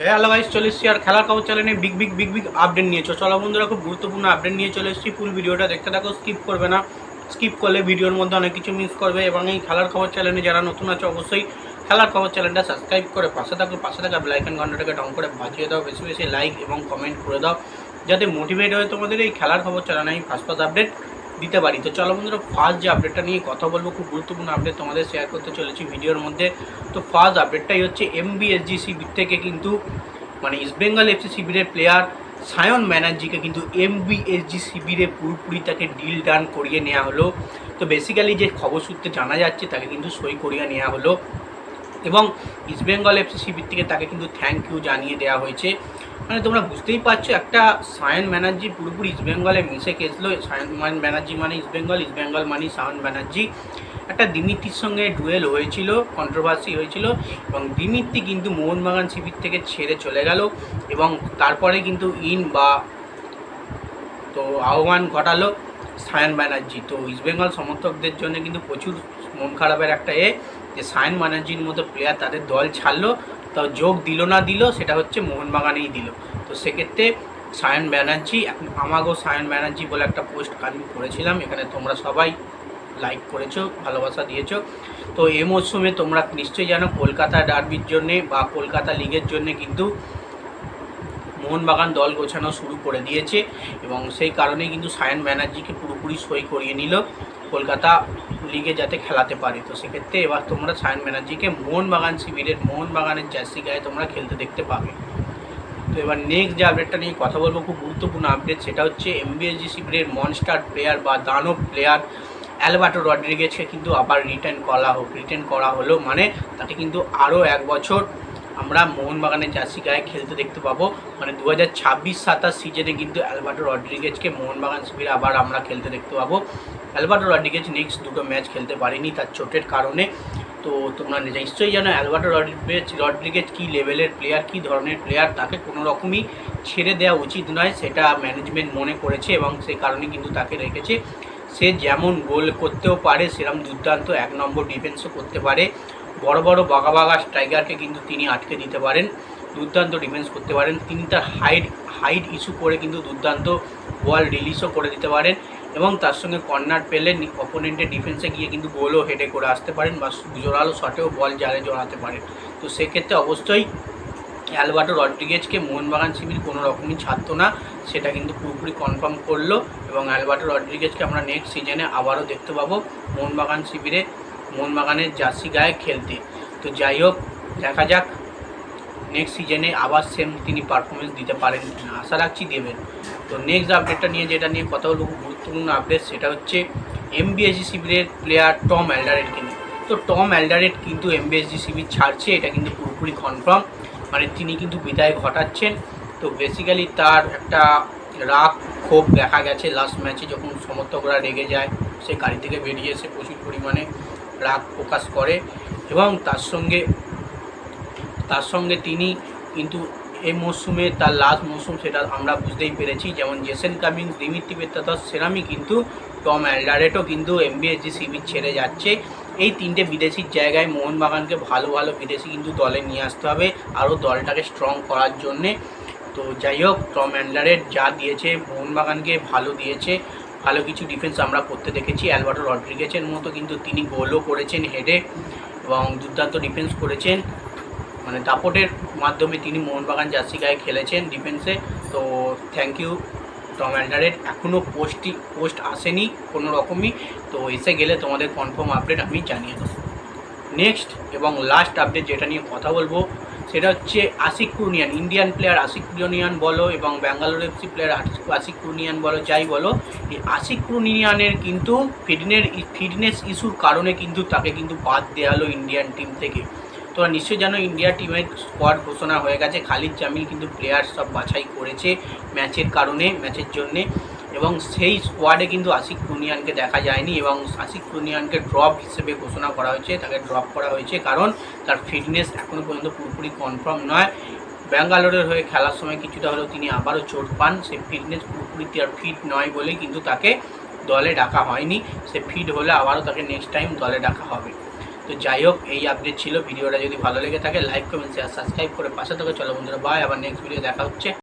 Hello guys, চলে এসেছি আর খেলার খবর চ্যানেলে বিগ আপডেট নিয়ে চলো বন্ধুরা, খুব গুরুত্বপূর্ণ আপডেট নিয়ে চলে এসেছি। ফুল ভিডিওটা দেখতে থাকো, স্কিপ করবে না। স্কিপ করলে ভিডিওর মধ্যে অনেক কিছু মিস করবে। এবং এই খেলার খবর চ্যানেলে যারা নতুন আছে অবশ্যই খেলার খবর চ্যানেলটা সাবস্ক্রাইব করে পাশে থাকা বেল আইকন ঘন্টাটাকে ডাউন করে বাজিয়ে দাও। বেশি বেশি লাইক এবং কমেন্ট করে দাও, যাতে মোটিভেট হয়ে তোমাদের এই খেলার খবর চ্যানেলে আমি ফার্স্ট আপডেট দিতে পারি। তো চলো বন্ধুরা, ফার্স্ট যে আপডেটটা নিয়ে কথা বলবো, খুব গুরুত্বপূর্ণ আপডেট তোমাদের শেয়ার করতে চলেছি ভিডিওর মধ্যে। তো ফার্স্ট আপডেটটাই হচ্ছে এমবিএসজি থেকে কিন্তু মানে ইস্ট বেঙ্গল এফসি শিবিরের প্লেয়ার সায়ন ব্যানার্জিকে কিন্তু এমবিএসজি শিবিরে পুরোপুরি তাকে ডিল ডান করিয়ে নেওয়া হলো। তো বেসিক্যালি যে খবর সূত্রে জানা যাচ্ছে, তাকে কিন্তু সই করিয়ে নেওয়া হলো এবং ইস্ট বেঙ্গল এফসি শিবির থেকে তাকে কিন্তু থ্যাংক ইউ জানিয়ে দেওয়া হয়েছে। মানে তোমরা বুঝতেই পারছো, একটা সায়ন ব্যানার্জি পুরোপুরি ইস্ট বেঙ্গলে মিশে গেছিলো। সায়ন ব্যানার্জি মানে ইস্ট বেঙ্গল মানে সায়ন ব্যানার্জি। একটা দিমিত্রির সঙ্গে ডুয়েল হয়েছিল, কন্ট্রোভার্সি হয়েছিল এবং দিমিত্রি কিন্তু মোহনবাগান শিবির থেকে ছেড়ে চলে গেল এবং তারপরে কিন্তু আহ্বান ঘটালো সায়ন ব্যানার্জি। তো ইস্টবেঙ্গল সমর্থকদের জন্য কিন্তু প্রচুর মন খারাপের একটা যে সায়ন ব্যানার্জির মতো প্লেয়ার তাদের দল ছাড়লো, তাও যোগ দিল না দিল সেটা হচ্ছে মোহনবাগানেই দিল। তো সেক্ষেত্রে সায়ন ব্যানার্জি, আমাগো সায়ন ব্যানার্জি বলে একটা পোস্ট আমি করেছিলাম, এখানে তোমরা সবাই লাইক করেছো, ভালোবাসা দিয়েছো। তো এই মরশুমে তোমরা নিশ্চয়ই জানো, কলকাতা ডার্বির জন্যে বা কলকাতা লিগের জন্যে কিন্তু মোহনবাগান দল গোছানো শুরু করে দিয়েছে এবং সেই কারণেই কিন্তু সায়ন ব্যানার্জিকে পুরোপুরি সই করিয়ে নিল কলকাতা লিগে যাতে খেলাতে পারে। তো সেক্ষেত্রে এবার তোমরা সায়ন ব্যানার্জিকে মোহনবাগানের জার্সি গায়ে তোমরা খেলতে দেখতে পাবে। তো এবার নেক্সট যে আপডেটটা নিয়ে কথা বলবো, খুব গুরুত্বপূর্ণ আপডেট, সেটা হচ্ছে এমবিএসজি শিবিরের মনস্টার প্লেয়ার বা দানব প্লেয়ার অ্যালবার্টো রড্রিগেজকে কিন্তু আবার রিটার্ন করা হলো। মানে তাকে কিন্তু আরও 1 বছর আমরা মোহনবাগানের জার্সি গায়ে খেলতে দেখতে পাবো। মানে 2026-27 সিজনে কিন্তু অ্যালবার্টো রড্রিগেজকে মোহনবাগান শিবিরে আবার আমরা খেলতে দেখতে পাবো। অ্যালবার্টো রড্রিগেজ নেক্সট 2টো ম্যাচ খেলতে পারেনি তার চোটের কারণে। তো তোমরা নিশ্চয়ই জানো অ্যালবার্টো রড্রিগেজ কী লেভেলের প্লেয়ার, কী ধরনের প্লেয়ার, তাকে কোনো রকমই ছেড়ে দেওয়া উচিত নয়, সেটা ম্যানেজমেন্ট মনে করেছে এবং সেই কারণে কিন্তু তাকে রেখেছে। সে যেমন গোল করতেও পারে, সেরকম দুর্দান্ত 1 নম্বর ডিফেন্সও করতে পারে। বড় বাঘা স্ট্রাইকারকে কিন্তু তিনি আটকে দিতে পারেন, দুর্দান্ত ডিফেন্স করতে পারেন। তিনি তার হাইট ইস্যু করে কিন্তু দুর্দান্ত বল রিলিজও করে দিতে পারেন এবং তার সঙ্গে কর্নার পেলে অপোনেন্টের ডিফেন্সে গিয়ে কিন্তু গোলও হেডে করে আসতে পারেন বা জোরালো শটেও বল জালে জড়াতে পারেন। তো সেক্ষেত্রে অবশ্যই অ্যালবার্টো রড্রিগেজকে মোহনবাগান শিবির কোনো রকমই ছাড়তো না, সেটা কিন্তু পুরোপুরি কনফার্ম করলো এবং অ্যালবার্টো রড্রিগেজকে আমরা নেক্সট সিজনে আবারও দেখতে পাবো মোহনবাগান শিবিরে মোহনবাগানের জার্সি গায়ে খেলতে। তো যাই হোক, দেখা যাক নেক্সট সিজনে আবার সেম তিনি পারফরমেন্স দিতে পারেন কিনা, আশা রাখছি দেবেন। তো নেক্সট আপডেটটা নিয়ে যেটা নিয়ে কথা বলবো, গুরুত্বপূর্ণ আপডেট, সেটা হচ্ছে এমবিএসজি শিবিরের প্লেয়ার টম অ্যালডারেটকে নিয়ে। তো টম অ্যালডারেট কিন্তু এমবিএসজি শিবির ছাড়ছে, এটা কিন্তু পুরোপুরি কনফার্ম। মানে তিনি কিন্তু বিদায় ঘটাচ্ছেন। তো বেসিক্যালি তার একটা রাগ ক্ষোভ দেখা গেছে লাস্ট ম্যাচে, যখন সমর্থকরা রেগে যায় সে গাড়ি থেকে বেরিয়ে এসে প্রচুর পরিমাণে রাগ প্রকাশ করে এবং তার সঙ্গে তিনি কিন্তু এই মরশুমে তার লাস্ট মরশুম, সেটা আমরা বুঝতেই পেরেছি। যেমন জেসেন কামিন্স, দিমিত্রি পেত্রাতস, সেরামই কিন্তু টম অ্যালডারেটও কিন্তু এমবিএসজি শিবির ছেড়ে যাচ্ছে। এই 3টে বিদেশির জায়গায় মোহনবাগানকে ভালো বিদেশি কিন্তু দলে নিয়ে আসতে হবে আরও দলটাকে স্ট্রং করার জন্যে। তো যাই হোক, টম অ্যালডারেট যা দিয়েছে মোহনবাগানকে ভালো দিয়েছে, ভালো কিছু ডিফেন্স আমরা করতে দেখেছি। অ্যালবার্টো রড্রিগেজের মতো কিন্তু তিনি গোলও করেছেন হেডে এবং দুর্দান্ত ডিফেন্স করেছেন। মানে দাপটের মাধ্যমে তিনি মোহনবাগান জার্সি গায়ে খেলেছেন ডিফেন্সে। তো থ্যাংক ইউ টম অ্যালডারেট। এখনও পোস্ট আসেনি কোনো রকমই, তো এসে গেলে তোমাদের কনফার্ম আপডেট আমি জানিয়ে দেবো। নেক্সট এবং লাস্ট আপডেট যেটা নিয়ে কথা বলবো, সেটা হচ্ছে আশিক কুরনিয়ান, ইন্ডিয়ান প্লেয়ার আশিক কুরনিয়ান বলো এবং ব্যাঙ্গালোর এফসি প্লেয়ার আশিক কুরনিয়ান বলো, যাই বলো, এই আশিক কুরনিয়ানের কিন্তু ফিটনেস ইস্যুর কারণে কিন্তু তাকে কিন্তু বাদ দেওয়া হলো ইন্ডিয়ান টিম থেকে। তোমরা নিশ্চয়ই জানো ইন্ডিয়া টিমের স্কোয়াড ঘোষণা হয়ে গেছে, খালিদ জামিল কিন্তু প্লেয়ার সব বাছাই করেছে ম্যাচের জন্যে এবং সেই স্কোয়াডে কিন্তু আশিক কুরনিয়ানকে দেখা যায়নি এবং আশিক কুরনিয়ানকে ড্রপ হিসেবে ঘোষণা করা হয়েছে, তাকে ড্রপ করা হয়েছে কারণ তার ফিটনেস এখনও পর্যন্ত পুরোপুরি কনফার্ম নয়। ব্যাঙ্গালোরের হয়ে খেলার সময় কিছুটা হলেও তিনি আবারও চোট পান, সেই ফিটনেস পুরোপুরি তার ফিট নয় বলেই কিন্তু তাকে দলে ডাকা হয়নি। সে ফিট হলে আবারও তাকে নেক্সট টাইম দলে ডাকা হবে। তো যাই হোক, এই আপডেট ছিল। ভিডিওটা যদি ভালো লেগে থাকে লাইক কমেন্ট শেয়ার সাবস্ক্রাইব করে পাশে থেকে চলো বন্ধুরা, বাই। আবার নেক্সট ভিডিও দেখা হচ্ছে।